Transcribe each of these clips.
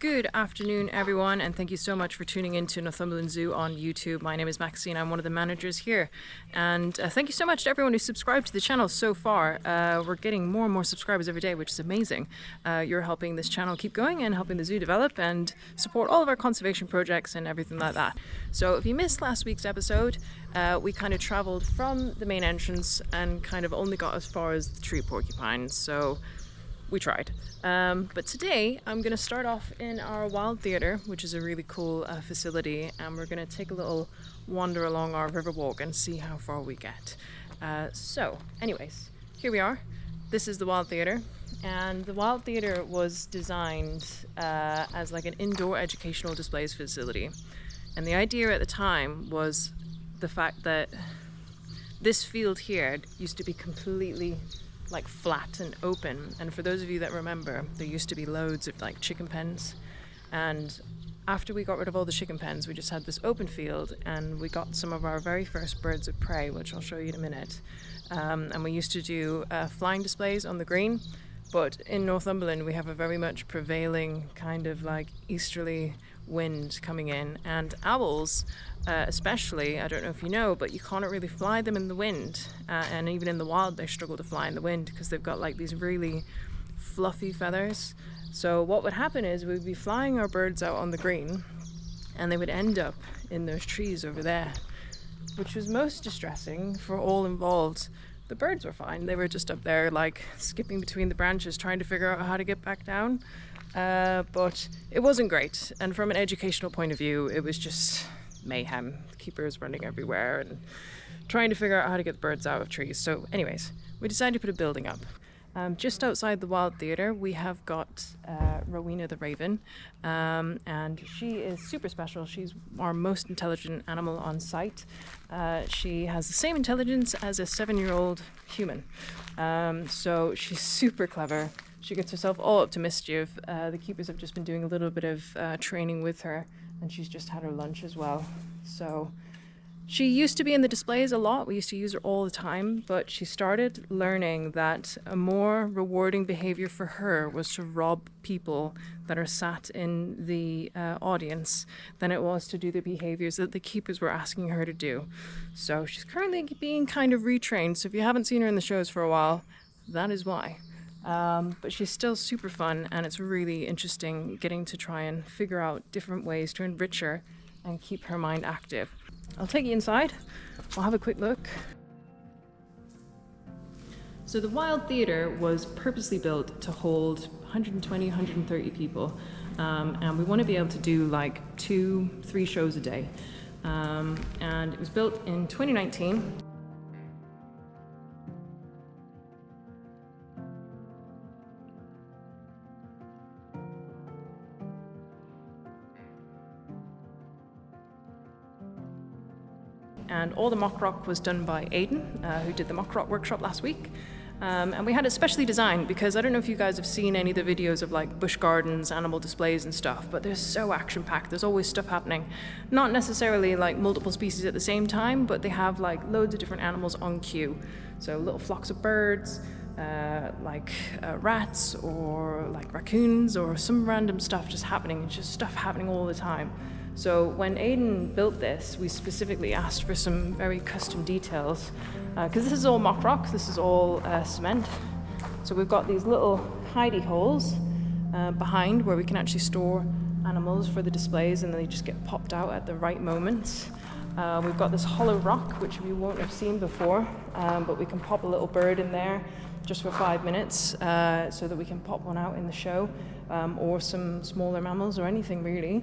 Good afternoon, everyone, and thank you so much for tuning in to Northumberland Zoo on YouTube. My name is Maxine. I'm one of the managers here, and thank you so much to everyone who subscribed to the channel so far. We're getting more and more subscribers every day, which is amazing. You're helping this channel keep going and helping the zoo develop and support all of our conservation projects and everything like that. So if you missed last week's episode, we kind of traveled from the main entrance and kind of only got as far as the tree porcupine. So we tried. But today I'm going to start off in our wild theatre, which is a really cool facility, and we're going to take a little wander along our river walk and see how far we get. So anyways, here we are. This is the wild theatre, and the wild theatre was designed as like an indoor educational displays facility. And the idea at the time was the fact that this field here used to be completely like flat and open, and for those of you that remember, there used to be loads of like chicken pens, and after we got rid of all the chicken pens we just had this open field, and we got some of our very first birds of prey, which I'll show you in a minute. And we used to do flying displays on the green, but in Northumberland we have a very much prevailing kind of like easterly wind coming in, and owls especially, I don't know if you know, but you can't really fly them in the wind, and even in the wild they struggle to fly in the wind because they've got like these really fluffy feathers. So what would happen is we'd be flying our birds out on the green and they would end up in those trees over there, which was most distressing for all involved. The birds were fine, they were just up there like skipping between the branches trying to figure out how to get back down. But it wasn't great, and from an educational point of view it was just mayhem. The keepers running everywhere and trying to figure out how to get the birds out of trees. So anyways, we decided to put a building up. Just outside the wild theatre we have got Rowena the raven, and she is super special. She's our most intelligent animal on site. She has the same intelligence as a 7-year-old human, so she's super clever. She gets herself all up to mischief. The keepers have just been doing a little bit of training with her, and she's just had her lunch as well. So she used to be in the displays a lot. We used to use her all the time, but she started learning that a more rewarding behavior for her was to rob people that are sat in the audience than it was to do the behaviors that the keepers were asking her to do. So she's currently being kind of retrained. So if you haven't seen her in the shows for a while, that is why. But she's still super fun, and it's really interesting getting to try and figure out different ways to enrich her and keep her mind active. I'll take you inside, we'll have a quick look. So the wild theatre was purposely built to hold 120, 130 people, and we want to be able to do like 2-3 shows a day. And it was built in 2019. And all the mock rock was done by Aidan, who did the mock rock workshop last week. And we had it specially designed because I don't know if you guys have seen any of the videos of like bush gardens, animal displays and stuff, but they're so action-packed. There's always stuff happening. Not necessarily like multiple species at the same time, but they have like loads of different animals on cue. So little flocks of birds, like rats or like raccoons or some random stuff just happening. It's just stuff happening all the time. So when Aidan built this, we specifically asked for some very custom details, because this is all mock rock, this is all cement. So we've got these little hidey holes behind where we can actually store animals for the displays, and they just get popped out at the right moments. We've got this hollow rock, which we won't have seen before, but we can pop a little bird in there just for 5 minutes, so that we can pop one out in the show, or some smaller mammals or anything really.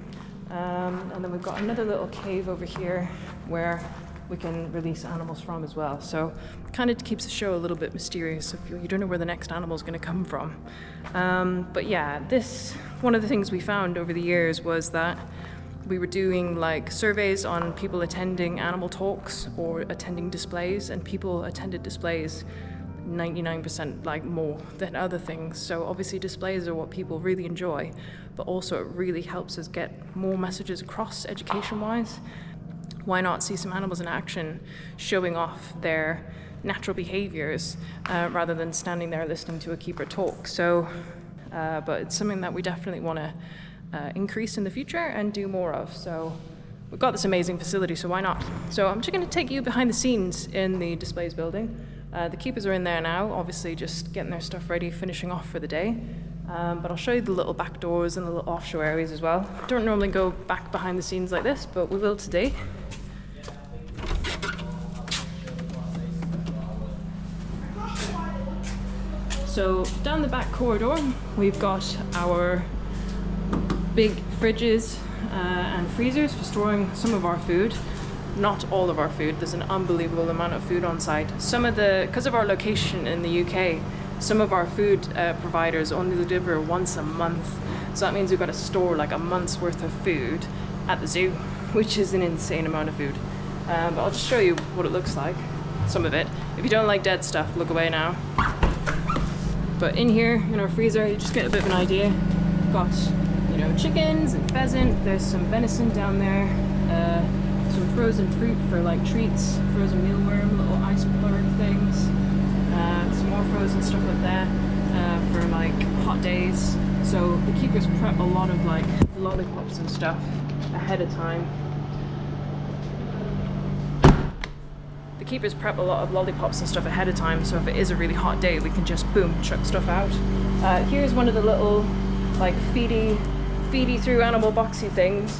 And then we've got another little cave over here where we can release animals from as well. So it kind of keeps the show a little bit mysterious if you don't know where the next animal is going to come from. But yeah, one of the things we found over the years was that we were doing like surveys on people attending animal talks or attending displays, and people attended displays 99% like more than other things. So obviously displays are what people really enjoy, but also it really helps us get more messages across education-wise. Why not see some animals in action showing off their natural behaviors rather than standing there listening to a keeper talk? So but it's something that we definitely want to increase in the future and do more of. So we've got this amazing facility, so why not? So I'm just going to take you behind the scenes in the displays building. The keepers are in there now, obviously just getting their stuff ready, finishing off for the day. But I'll show you the little back doors and the little offshore areas as well. I don't normally go back behind the scenes like this, but we will today. So down the back corridor, we've got our big fridges and freezers for storing some of our food. Not all of our food. There's an unbelievable amount of food on site. Because of our location in the UK, some of our food providers only deliver once a month. So that means we've got to store like a month's worth of food at the zoo, which is an insane amount of food. But I'll just show you what it looks like, some of it. If you don't like dead stuff, look away now. But in here, in our freezer, you just get a bit of an idea. We've got, chickens and pheasant. There's some venison down there. Some frozen fruit for like treats, frozen mealworm, little iceberg things. Some more frozen stuff like that for like hot days. So the keepers prep a lot of like lollipops and stuff ahead of time. The keepers prep a lot of lollipops and stuff ahead of time, so if it is a really hot day, we can just boom, chuck stuff out. Here's one of the little like feedy through animal boxy things.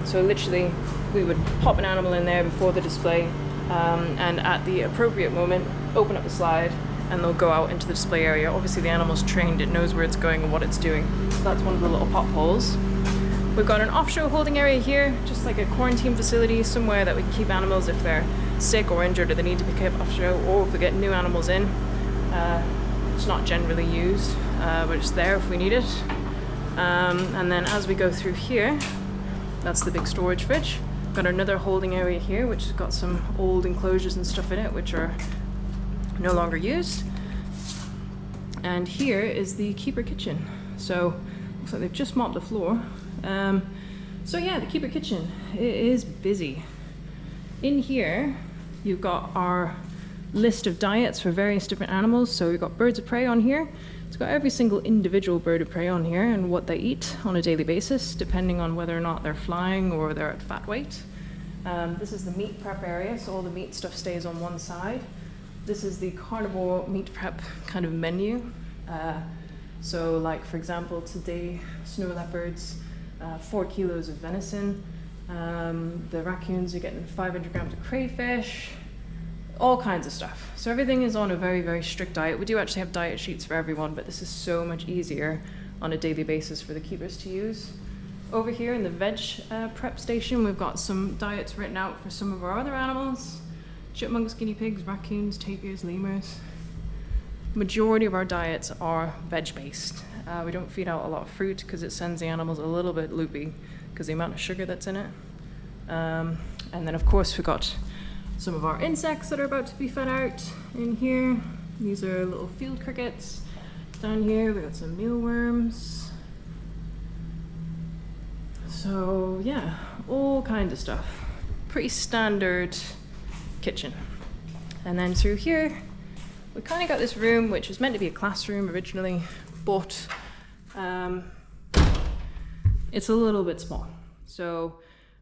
So literally we would pop an animal in there before the display, and at the appropriate moment open up the slide and they'll go out into the display area. Obviously the animal's trained, it knows where it's going and what it's doing. So that's one of the little pop holes. We've got an offshore holding area here, just like a quarantine facility, somewhere that we can keep animals if they're sick or injured or they need to be kept offshore, or if we get new animals in. It's not generally used, but it's there if we need it. And then as we go through here, that's the big storage fridge. Got another holding area here, which has got some old enclosures and stuff in it, which are no longer used. And here is the keeper kitchen. So looks like they've just mopped the floor. So yeah, the keeper kitchen, it is busy. In here, you've got our list of diets for various different animals. So we've got birds of prey on here. It's got every single individual bird of prey on here and what they eat on a daily basis, depending on whether or not they're flying or they're at fat weight. This is the meat prep area, so all the meat stuff stays on one side. This is the carnivore meat prep kind of menu. So like, for example, today, snow leopards, 4 kilos of venison. The raccoons are getting 500 grams of crayfish, all kinds of stuff. So everything is on a very, very strict diet. We do actually have diet sheets for everyone, but this is so much easier on a daily basis for the keepers to use. Over here in the veg prep station, we've got some diets written out for some of our other animals. Chipmunks, guinea pigs, raccoons, tapirs, lemurs. Majority of our diets are veg-based. We don't feed out a lot of fruit because it sends the animals a little bit loopy because the amount of sugar that's in it. And then of course we've got some of our insects that are about to be fed out in here. These are little field crickets. Down here we got some mealworms. So yeah, all kinds of stuff. Pretty standard kitchen. And then through here, we kind of got this room which was meant to be a classroom originally, but it's a little bit small. So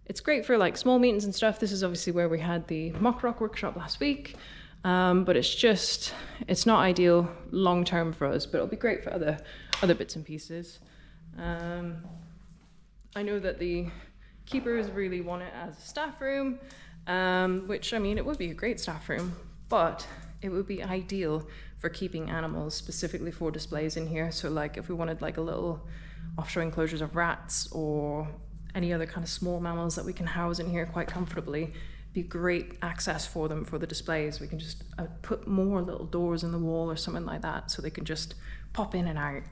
it's great for like small meetings and stuff. This is obviously where we had the mock rock workshop last week, but it's not ideal long term for us, but it'll be great for other bits and pieces. I know that the keepers really want it as a staff room, which, I mean, it would be a great staff room, but it would be ideal for keeping animals specifically for displays in here. So like if we wanted like a little offshore enclosures of rats or any other kind of small mammals that we can house in here quite comfortably, be great access for them for the displays. We can just put more little doors in the wall or something like that so they can just pop in and out.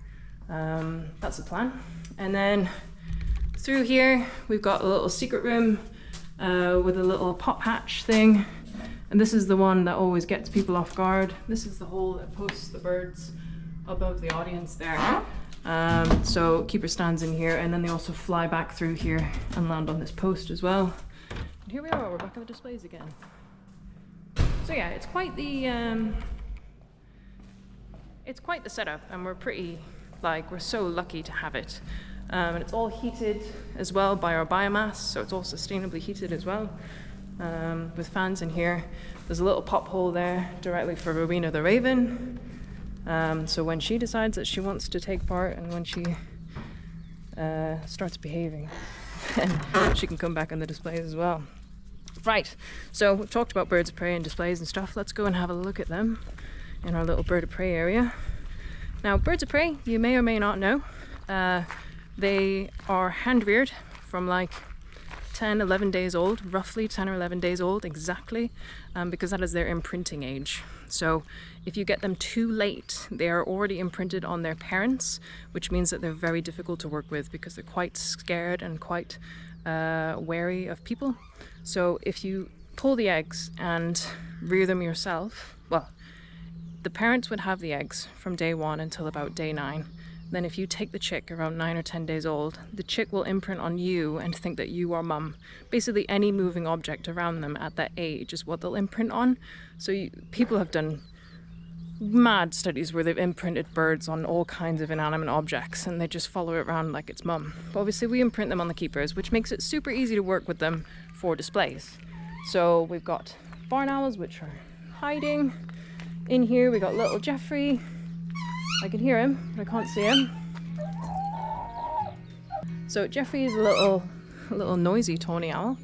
That's the plan. And then through here, we've got a little secret room with a little pop hatch thing. And this is the one that always gets people off guard. This is the hole that posts the birds above the audience there. So keeper stands in here, and then they also fly back through here and land on this post as well. And here we are, we're back at the displays again. So yeah, it's quite the setup, and we're so lucky to have it. And it's all heated as well by our biomass, so it's all sustainably heated as well, with fans in here. There's a little pop hole there directly for Rowena the raven, so when she decides that she wants to take part and when she starts behaving, then she can come back on the displays as well. Right, so we've talked about birds of prey and displays and stuff. Let's go and have a look at them in our little bird of prey area. Now, birds of prey, you may or may not know, they are hand reared from like 10, 11 days old, roughly 10 or 11 days old exactly, because that is their imprinting age. So if you get them too late, they are already imprinted on their parents, which means that they're very difficult to work with because they're quite scared and quite wary of people. So if you pull the eggs and rear them yourself, well, the parents would have the eggs from day 1 until about day 9. Then if you take the chick around 9 or 10 days old, the chick will imprint on you and think that you are mum. Basically any moving object around them at that age is what they'll imprint on. So people have done mad studies where they've imprinted birds on all kinds of inanimate objects and they just follow it around like it's mum. But obviously we imprint them on the keepers, which makes it super easy to work with them for displays. So we've got barn owls, which are hiding. In here we got little Jeffrey. I can hear him, but I can't see him. So Jeffrey is a little noisy tawny owl.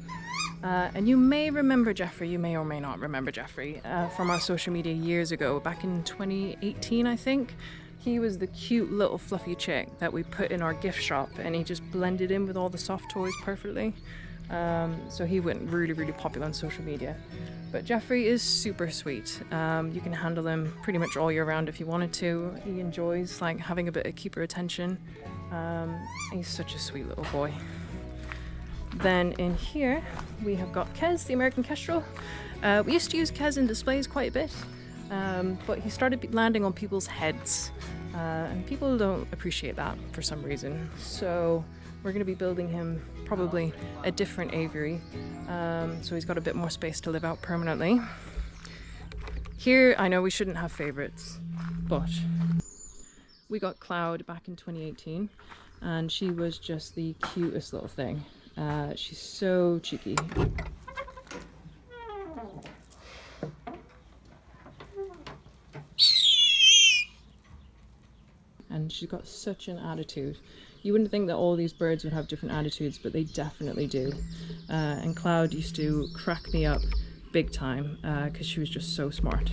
And you may remember Jeffrey, you may or may not remember Jeffrey, from our social media years ago, back in 2018, I think. He was the cute little fluffy chick that we put in our gift shop, and he just blended in with all the soft toys perfectly. So he went really, really popular on social media. But Jeffrey is super sweet. You can handle him pretty much all year round if you wanted to. He enjoys like having a bit of keeper attention. He's such a sweet little boy. Then in here we have got Kez, the American kestrel. We used to use Kez in displays quite a bit, but he started landing on people's heads, and people don't appreciate that for some reason. So we're going to be building him probably a different aviary, so he's got a bit more space to live out permanently. Here, I know we shouldn't have favorites, but we got Cloud back in 2018, and she was just the cutest little thing. She's so cheeky. And she's got such an attitude. You wouldn't think that all these birds would have different attitudes, but they definitely do. And Cloud used to crack me up big time because she was just so smart.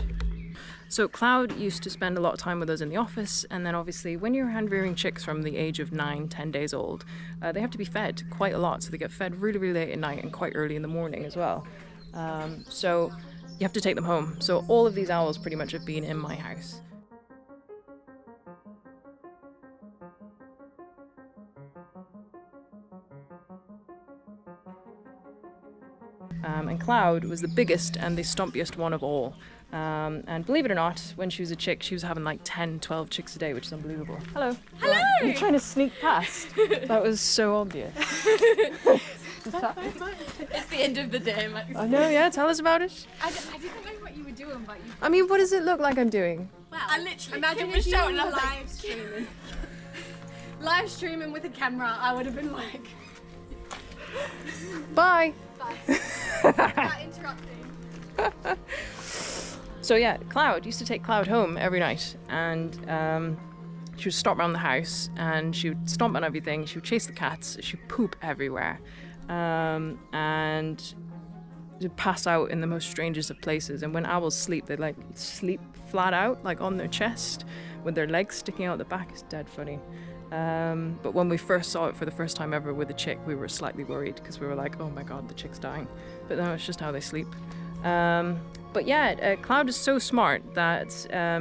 So Cloud used to spend a lot of time with us in the office, and then obviously when you're hand rearing chicks from the age of 9, 10 days old, they have to be fed quite a lot. So they get fed really, really late at night and quite early in the morning as well. So you have to take them home. So all of these owls pretty much have been in my house. And Cloud was the biggest and the stompiest one of all. And believe it or not, when she was a chick, she was having like 10, 12 chicks a day, which is unbelievable. Hello. Hello! You're trying to sneak past. That was so obvious. It's the end of the day, Max. I know, yeah, tell us about it. I didn't know what you were doing, but you... I mean, what does it look like I'm doing? Well, I literally imagine if you were live streaming. Live streaming with a camera, I would have been like... Bye! Bye. Not interrupting. So yeah, Cloud used to take Cloud home every night, and she would stop around the house and she would stomp on everything, she would chase the cats, she would poop everywhere, and she'd pass out in the most strangest of places. And when owls sleep, they like sleep flat out, like on their chest, with their legs sticking out the back. It's dead funny. But when we first saw it for the first time ever with a chick, we were slightly worried because we were like, oh my god, the chick's dying. But no, it's just how they sleep. But yeah, Cloud is so smart that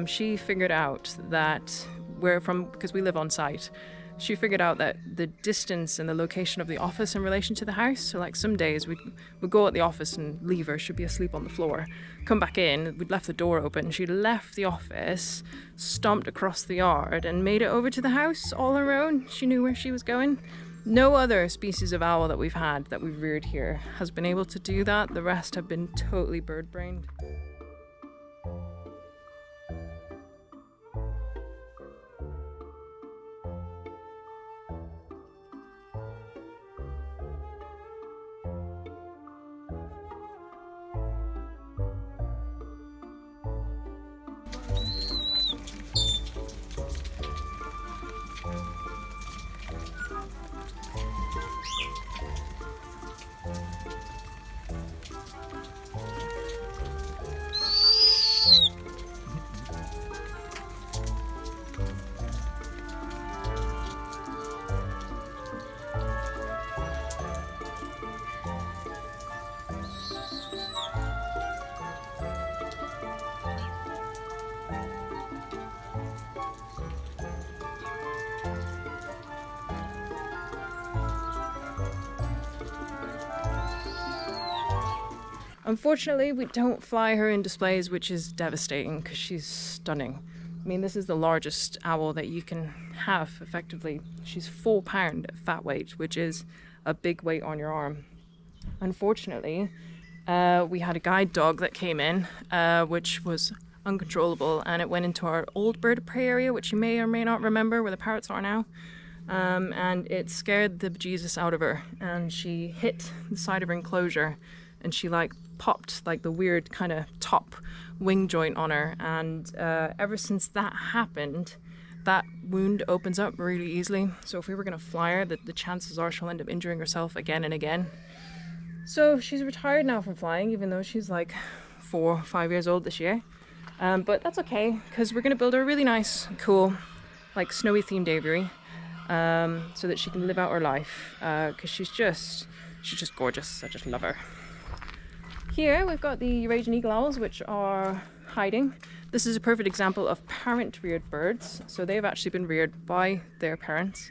she figured out that because we live on site, she figured out that the distance and the location of the office in relation to the house. So like some days we'd go at the office and leave her, she'd be asleep on the floor, come back in, we'd left the door open, she'd left the office, stomped across the yard and made it over to the house all her own. She knew where she was going. No other species of owl that we've had, that we've reared here, has been able to do that. The rest have been totally bird-brained. Unfortunately, we don't fly her in displays, which is devastating because she's stunning. I mean, this is the largest owl that you can have, effectively. She's 4 pound fat weight, which is a big weight on your arm. Unfortunately, we had a guide dog that came in, which was uncontrollable, and it went into our old bird of prey area, which you may or may not remember where the parrots are now. And it scared the bejesus out of her, and she hit the side of her enclosure, and she like popped like the weird kind of top wing joint on her, and ever since that happened, that wound opens up really easily. So if we were going to fly her, the chances are she'll end up injuring herself again and again. So she's retired now from flying, even though she's like 4 or 5 years old this year. But that's okay, because we're going to build her a really nice, cool, like snowy themed aviary, so that she can live out her life, because she's just gorgeous. I just love her. Here we've got the Eurasian eagle owls, which are hiding. This is a perfect example of parent-reared birds. So they've actually been reared by their parents,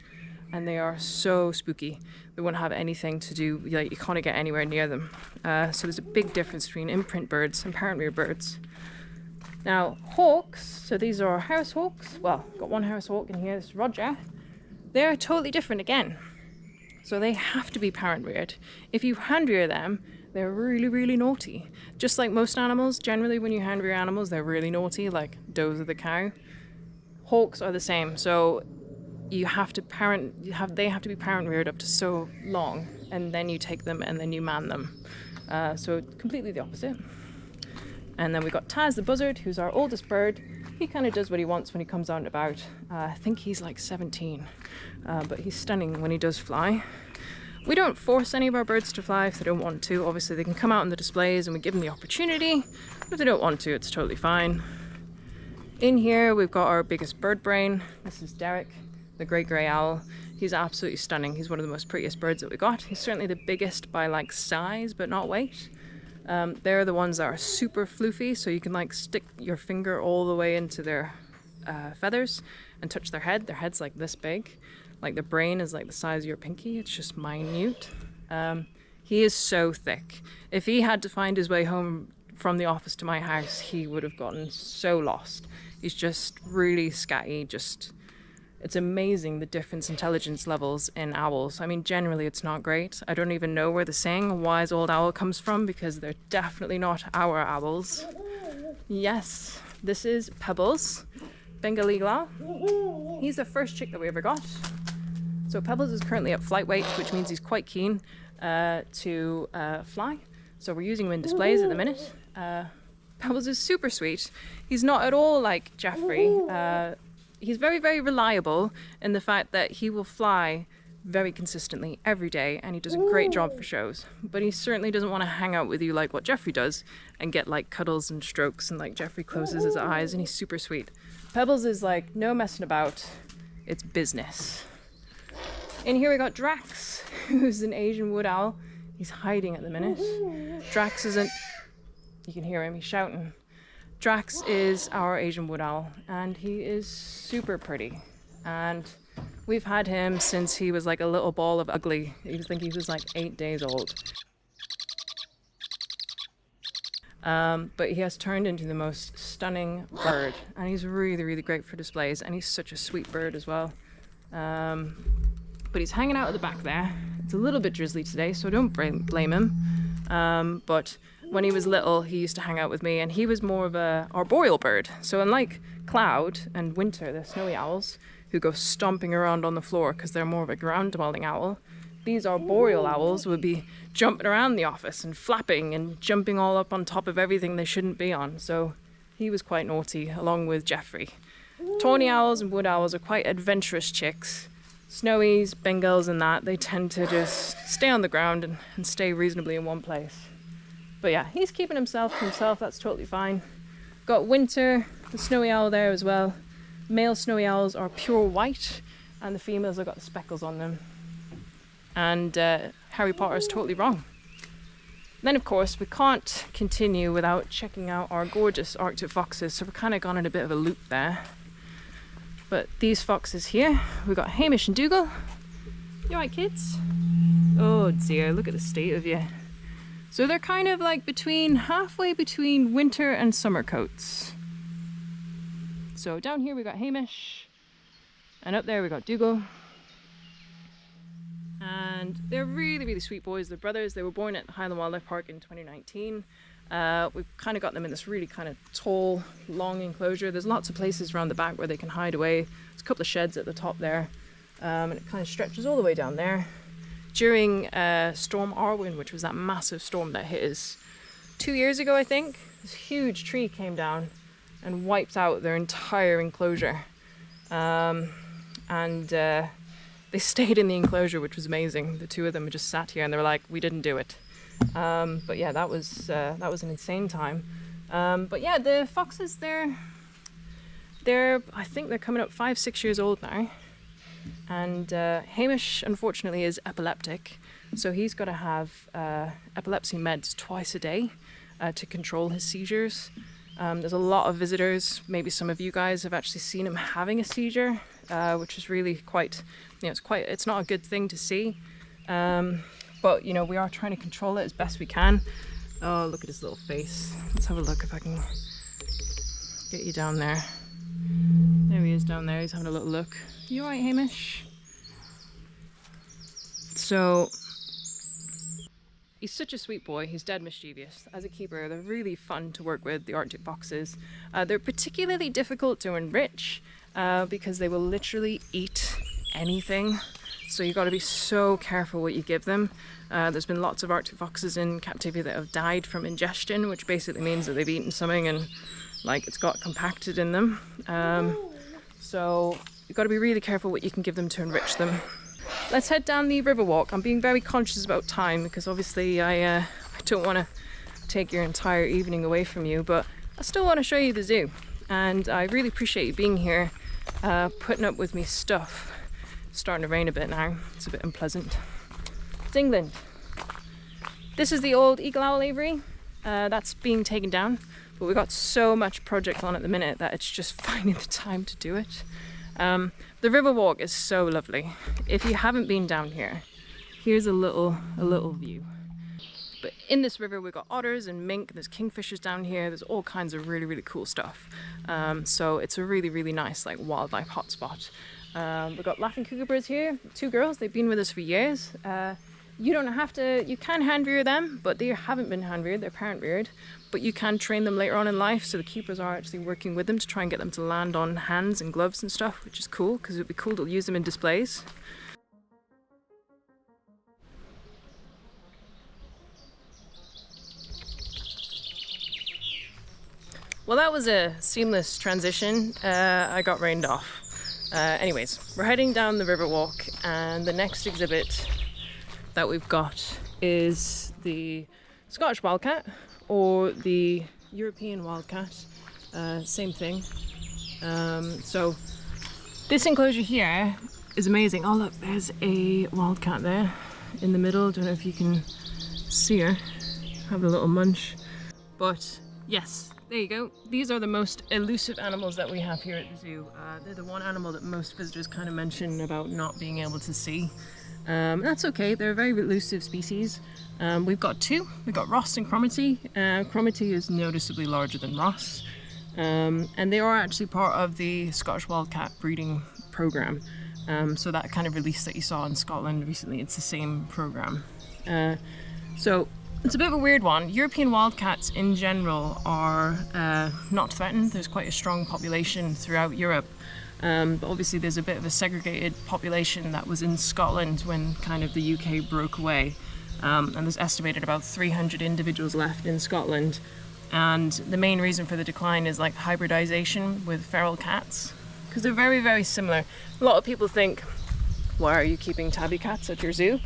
and they are so spooky. They won't have anything to do, like, you can't get anywhere near them. So there's a big difference between imprint birds and parent-reared birds. Now, hawks, so these are house hawks. Well, got one house hawk in here, this is Roger. They're totally different again. So they have to be parent-reared. If you hand-rear them, they're really, really naughty. Just like most animals, generally when you hand-rear animals, they're really naughty, like does of the cow. Hawks are the same. So you have to they have to be parent-reared up to so long, and then you take them and then you man them. So completely the opposite. And then we've got Taz the buzzard, who's our oldest bird. He kind of does what he wants when he comes out and about. I think he's like 17, but he's stunning when he does fly. We don't force any of our birds to fly if they don't want to. Obviously, they can come out in the displays and we give them the opportunity. But if they don't want to, it's totally fine. In here, we've got our biggest bird brain. This is Derek, the great grey owl. He's absolutely stunning. He's one of the most prettiest birds that we got. He's certainly the biggest by like size, but not weight. They're the ones that are super floofy, so you can like stick your finger all the way into their feathers and touch their head. Their head's like this big. Like the brain is like the size of your pinky. It's just minute. He is so thick. If he had to find his way home from the office to my house, he would have gotten so lost. He's just really scatty. It's amazing the different intelligence levels in owls. I mean, generally it's not great. I don't even know where the saying wise old owl comes from, because they're definitely not our owls. Yes, this is Pebbles, Bengal eagle owl. He's the first chick that we ever got. So Pebbles is currently at flight weight, which means he's quite keen to fly. So we're using him in displays at the minute. Pebbles is super sweet. He's not at all like Jeffrey. He's very, very reliable in the fact that he will fly very consistently every day, and he does a great job for shows. But he certainly doesn't want to hang out with you like what Jeffrey does and get like cuddles and strokes, and like Jeffrey closes his eyes and he's super sweet. Pebbles is like no messing about, it's business. In here we got Drax, who's an Asian wood owl. He's hiding at the minute. Drax isn't, you can hear him, he's shouting. Drax is our Asian wood owl, and he is super pretty. And we've had him since he was like a little ball of ugly. I think he was like 8 days old. But he has turned into the most stunning bird, and he's really, really great for displays, and he's such a sweet bird as well. But he's hanging out at the back there. It's a little bit drizzly today, so don't blame him. But when he was little, he used to hang out with me, and he was more of a arboreal bird. So unlike Cloud and Winter, the snowy owls, who go stomping around on the floor because they're more of a ground-dwelling owl, these arboreal owls would be jumping around the office and flapping and jumping all up on top of everything they shouldn't be on. So he was quite naughty, along with Jeffrey. Tawny owls and wood owls are quite adventurous chicks. Snowies, Bengals and that, they tend to just stay on the ground and stay reasonably in one place. But yeah, he's keeping himself to himself, that's totally fine. Got Winter, the snowy owl there as well. Male snowy owls are pure white, and the females have got the speckles on them. And Harry Potter is totally wrong. Then of course, we can't continue without checking out our gorgeous Arctic foxes, so we're kind of gone in a bit of a loop there. But these foxes here, we've got Hamish and Dougal. You alright, kids? Oh dear, look at the state of you. So they're kind of like halfway between winter and summer coats. So down here we got Hamish, and up there we got Dougal. And they're really, really sweet boys. They're brothers. They were born at Highland Wildlife Park in 2019. We've kind of got them in this really kind of tall, long enclosure. There's lots of places around the back where they can hide away. There's a couple of sheds at the top there, and it kind of stretches all the way down there. During Storm Arwen, which was that massive storm that hit us 2 years ago, I think, this huge tree came down and wiped out their entire enclosure. They stayed in the enclosure, which was amazing. The two of them just sat here and they were like, we didn't do it. But yeah, that was an insane time. But yeah, the foxes, they're I think they're coming up 5-6 years old now. And Hamish, unfortunately, is epileptic. So he's got to have epilepsy meds twice a day to control his seizures. There's a lot of visitors. Maybe some of you guys have actually seen him having a seizure, which is really quite, it's not a good thing to see. But, we are trying to control it as best we can. Oh, look at his little face. Let's have a look if I can get you down there. There he is down there. He's having a little look. You all right, Hamish? So, he's such a sweet boy. He's dead mischievous. As a keeper, they're really fun to work with, the Arctic foxes. They're particularly difficult to enrich because they will literally eat anything. So you've got to be so careful what you give them. There's been lots of Arctic foxes in captivity that have died from ingestion, which basically means that they've eaten something and it's got compacted in them. So you've got to be really careful what you can give them to enrich them. Let's head down the river walk. I'm being very conscious about time because obviously I don't want to take your entire evening away from you, but I still want to show you the zoo. And I really appreciate you being here, putting up with me stuff. It's starting to rain a bit now. It's a bit unpleasant. It's England. This is the old eagle owl aviary. That's being taken down, but we've got so much project on at the minute that it's just finding the time to do it. The river walk is so lovely. If you haven't been down here, here's a little view. But in this river we've got otters and mink, there's kingfishers down here, there's all kinds of really, really cool stuff. So it's a really, really nice wildlife hotspot. We've got laughing kookaburras here, 2 girls, they've been with us for years. You don't have to, you can hand rear them, but they haven't been hand reared, they're parent reared. But you can train them later on in life, so the keepers are actually working with them to try and get them to land on hands and gloves and stuff, which is cool, because it would be cool to use them in displays. Well, that was a seamless transition. I got rained off. Anyways, we're heading down the river walk, and the next exhibit that we've got is the Scottish wildcat, or the European wildcat, same thing. So this enclosure here is amazing. Oh look, there's a wildcat there in the middle. Don't know if you can see her, have a little munch. But yes, there you go. These are the most elusive animals that we have here at the zoo. They're the one animal that most visitors kind of mention about not being able to see. That's okay, they're a very elusive species. We've got 2. We've got Ross and Cromarty. Cromarty is noticeably larger than Ross. And they are actually part of the Scottish wildcat breeding program. So that kind of release that you saw in Scotland recently, it's the same program. So it's a bit of a weird one. European wildcats in general are not threatened. There's quite a strong population throughout Europe. But obviously there's a bit of a segregated population that was in Scotland when kind of the UK broke away. And there's estimated about 300 individuals left in Scotland. And the main reason for the decline is hybridization with feral cats, because they're very, very similar. A lot of people think, why are you keeping tabby cats at your zoo?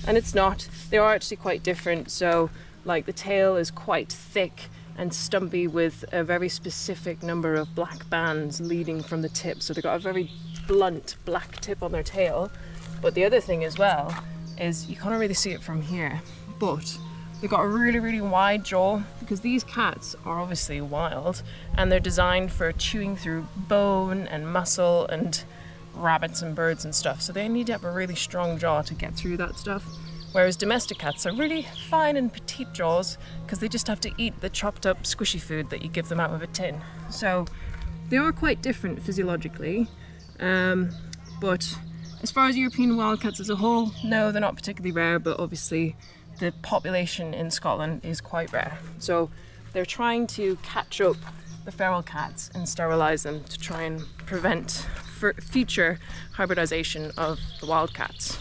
And it's not. They are actually quite different. So the tail is quite thick and stumpy with a very specific number of black bands leading from the tip. So they've got a very blunt black tip on their tail. But the other thing as well is you can't really see it from here, but they've got a really, really wide jaw, because these cats are obviously wild and they're designed for chewing through bone and muscle and rabbits and birds and stuff. So they need to have a really strong jaw to get through that stuff. Whereas domestic cats are really fine and petite jaws because they just have to eat the chopped up squishy food that you give them out of a tin. So they are quite different physiologically, but as far as European wildcats as a whole, no, they're not particularly rare, but obviously the population in Scotland is quite rare. So they're trying to catch up the feral cats and sterilize them to try and prevent future hybridization of the wildcats.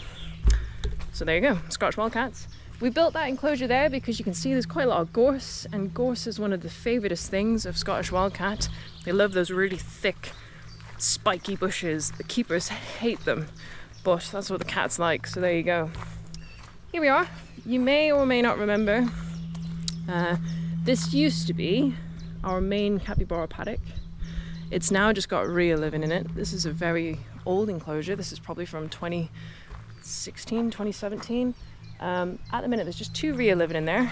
So there you go, Scottish wildcats. We built that enclosure there because you can see there's quite a lot of gorse, and gorse is one of the favouriteest things of Scottish wildcat. They love those really thick, spiky bushes. The keepers hate them, but that's what the cats like, so there you go. Here we are. You may or may not remember, this used to be our main capybara paddock. It's now just got rhea living in it. This is a very old enclosure. This is probably from 2016, 2017. At the minute there's just 2 rhea living in there.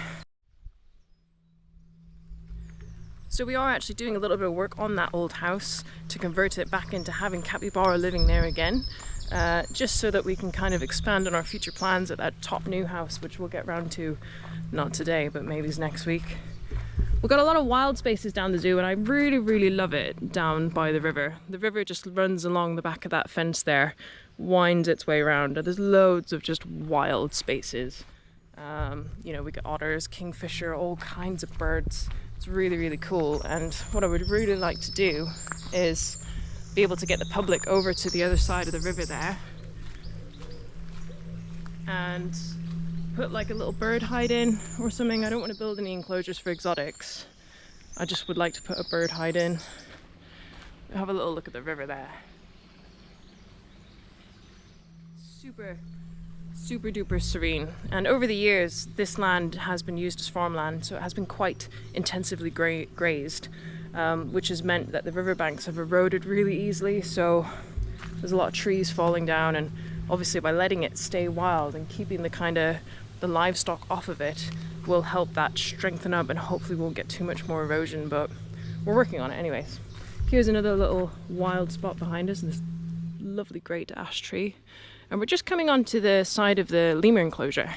So we are actually doing a little bit of work on that old house to convert it back into having capybara living there again, just so that we can kind of expand on our future plans at that top new house, which we'll get round to, not today, but maybe next week. We've got a lot of wild spaces down the zoo, and I really love it down by the river. The river just runs along the back of that fence there, winds its way around, and there's loads of just wild spaces. You know, we get otters, kingfisher, all kinds of birds. It's really cool, and what I would really like to do is be able to get the public over to the other side of the river there and put like a little bird hide in or something. I don't want to build any enclosures for exotics. I just would like to put a bird hide in. Have a little look at the river there. Super duper serene. And over the years this land has been used as farmland, so it has been quite intensively grazed, which has meant that the riverbanks have eroded really easily, so there's a lot of trees falling down, and obviously by letting it stay wild and keeping the livestock off of it will help that strengthen up, and hopefully won't get too much more erosion, but we're working on it anyways. Here's another little wild spot behind us, and this lovely great ash tree. And we're just coming onto the side of the lemur enclosure.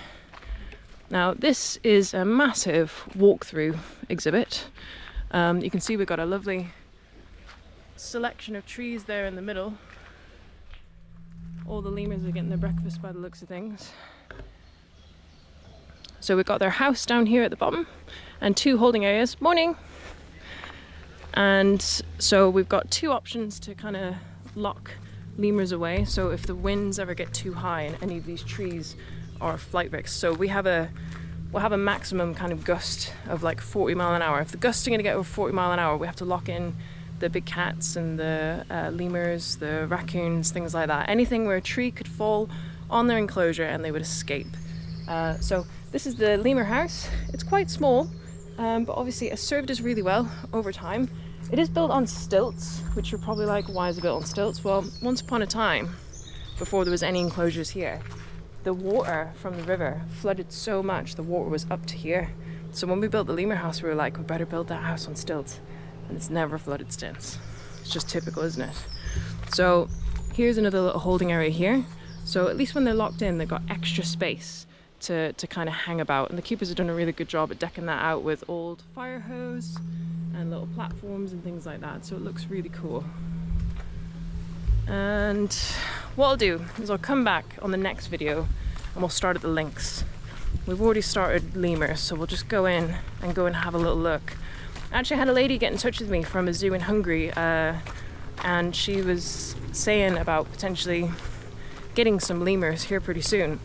Now this is a massive walkthrough exhibit. You can see we've got a lovely selection of trees there in the middle. All the lemurs are getting their breakfast by the looks of things. So we've got their house down here at the bottom and 2 holding areas. Morning! And so we've got 2 options to kind of lock lemurs away, so if the winds ever get too high and any of these trees are flight risks. So we'll have a maximum kind of gust of like 40 mile an hour. If the gusts are going to get over 40 mile an hour, we have to lock in the big cats and the lemurs, the raccoons, things like that. Anything where a tree could fall on their enclosure and they would escape. So this is the Lemur House. It's quite small, but obviously it served us really well over time. It is built on stilts, which you're probably like, why is it built on stilts? Well, once upon a time, before there was any enclosures here, the water from the river flooded so much, the water was up to here. So when we built the Lemur House, we were like, we better build that house on stilts. And it's never flooded since. It's just typical, isn't it? So here's another little holding area here. So at least when they're locked in, they've got extra space to kind of hang about. And the keepers have done a really good job at decking that out with old fire hose and little platforms and things like that, so it looks really cool. And what I'll do is I'll come back on the next video and we'll start at the lynx. We've already started lemurs, so we'll just go in and have a little look. Actually, I had a lady get in touch with me from a zoo in Hungary, and she was saying about potentially getting some lemurs here pretty soon.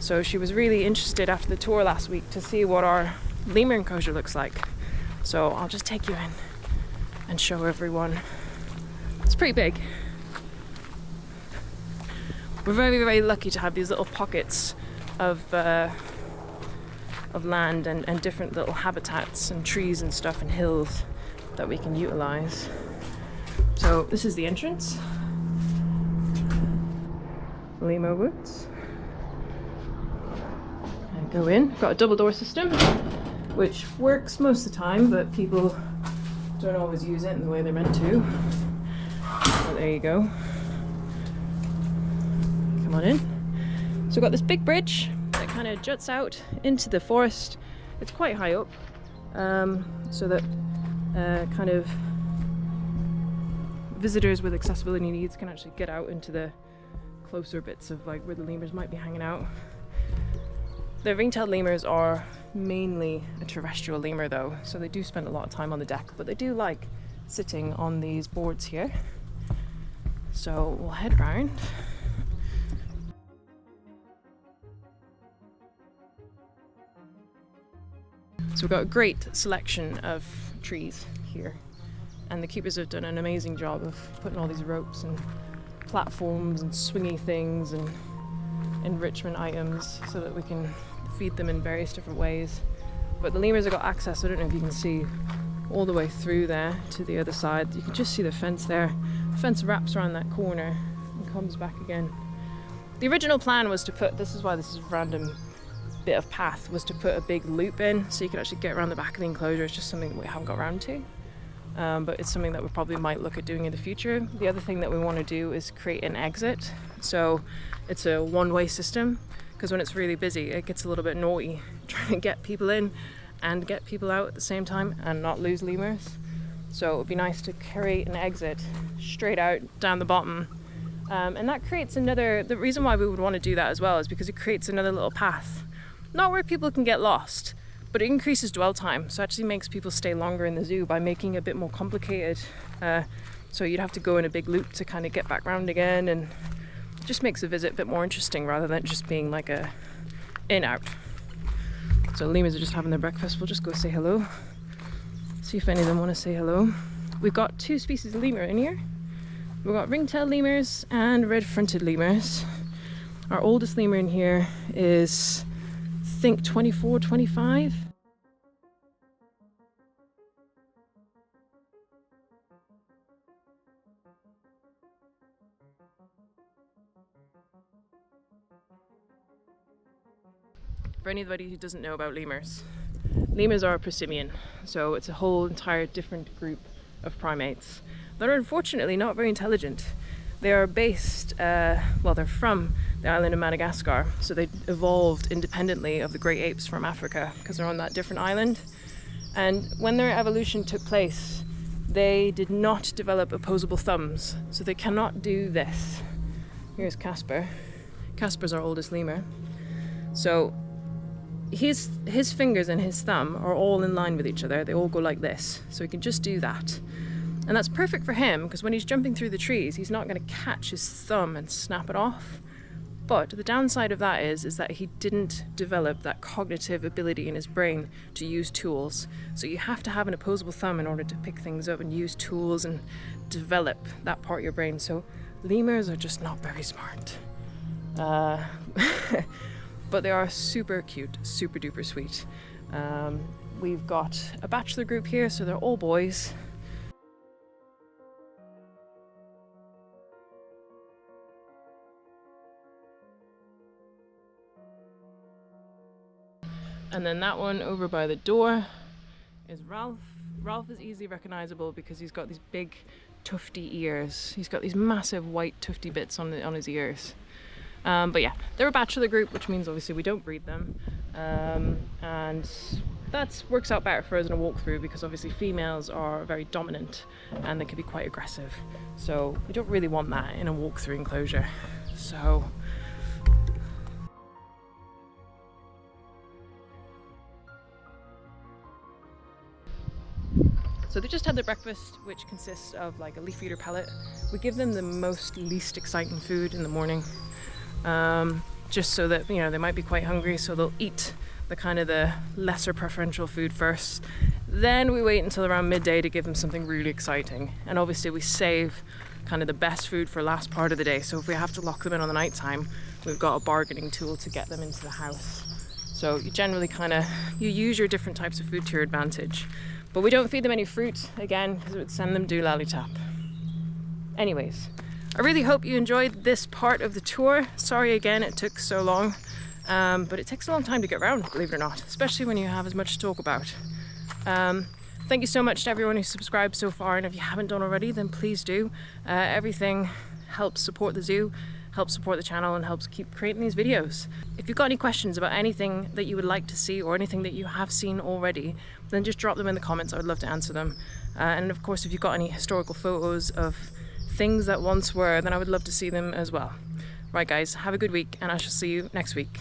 So she was really interested after the tour last week to see what our lemur enclosure looks like. So I'll just take you in and show everyone. It's pretty big. We're very lucky to have these little pockets of land and different little habitats and trees and stuff and hills that we can utilize. So this is the entrance. Lemur Woods. And go in. Got a double door system, which works most of the time, but people don't always use it in the way they're meant to. So there you go. Come on in. So we've got this big bridge that kind of juts out into the forest. It's quite high up, so that kind of visitors with accessibility needs can actually get out into the closer bits of like where the lemurs might be hanging out. The ring-tailed lemurs are mainly a terrestrial lemur though, so they do spend a lot of time on the deck, but they do like sitting on these boards here. So we'll head round. So we've got a great selection of trees here, and the keepers have done an amazing job of putting all these ropes and platforms and swingy things and enrichment items so that we can feed them in various different ways. But the lemurs have got access, I don't know if you can see, all the way through there to the other side. You can just see the fence there. The fence wraps around that corner and comes back again. The original plan was to put, this is why this is a random bit of path, was to put a big loop in so you could actually get around the back of the enclosure. It's just something that we haven't got around to. But it's something that we probably might look at doing in the future. The other thing that we want to do is create an exit. So it's a one-way system, because when it's really busy it gets a little bit naughty trying to get people in and get people out at the same time and not lose lemurs. So it would be nice to create an exit straight out down the bottom. And that creates another, the reason why we would want to do that as well is because it creates another little path. Not where people can get lost, but it increases dwell time. So it actually makes people stay longer in the zoo by making it a bit more complicated. So you'd have to go in a big loop to kind of get back round again, and it just makes the visit a bit more interesting rather than just being like a in-out. So lemurs are just having their breakfast. We'll just go say hello. See if any of them want to say hello. We've got two species of lemur in here. We've got ring-tailed lemurs and red-fronted lemurs. Our oldest lemur in here is, I think, 24, 25. For anybody who doesn't know about lemurs, lemurs are a prosimian, so it's a whole entire different group of primates that are unfortunately not very intelligent. They are based, well, they're from the island of Madagascar, so they evolved independently of the great apes from Africa because they're on that different island. And when their evolution took place, they did not develop opposable thumbs, so they cannot do this. Here's Casper. Casper's our oldest lemur. So his fingers and his thumb are all in line with each other. They all go like this, so he can just do that. And that's perfect for him because when he's jumping through the trees, he's not going to catch his thumb and snap it off. But the downside of that is that he didn't develop that cognitive ability in his brain to use tools. So you have to have an opposable thumb in order to pick things up and use tools and develop that part of your brain. So lemurs are just not very smart. But they are super cute, super duper sweet. We've got a bachelor group here, so they're all boys. And then that one over by the door is Ralph. Ralph is easily recognizable because he's got these big tufty ears. He's got these massive white tufty bits on his ears. But yeah, they're a bachelor group, which means obviously we don't breed them. And that works out better for us in a walkthrough because obviously females are very dominant and they can be quite aggressive. So we don't really want that in a walkthrough enclosure. So they just had their breakfast, which consists of like a leaf eater pellet. We give them the least exciting food in the morning, just so that, you know, they might be quite hungry, so they'll eat the lesser preferential food first. Then we wait until around midday to give them something really exciting. And obviously we save kind of the best food for last part of the day. So if we have to lock them in on the night time, we've got a bargaining tool to get them into the house. So you generally you use your different types of food to your advantage. But we don't feed them any fruit, again, because it would send them doolally tap. Anyways, I really hope you enjoyed this part of the tour. Sorry again it took so long, but it takes a long time to get around, believe it or not, especially when you have as much to talk about. Thank you so much to everyone who's subscribed so far, and if you haven't done already, then please do. Everything helps support the zoo, helps support the channel and helps keep creating these videos. If you've got any questions about anything that you would like to see or anything that you have seen already, then just drop them in the comments. I would love to answer them. And of course, if you've got any historical photos of things that once were, then I would love to see them as well. Right guys, have a good week and I shall see you next week.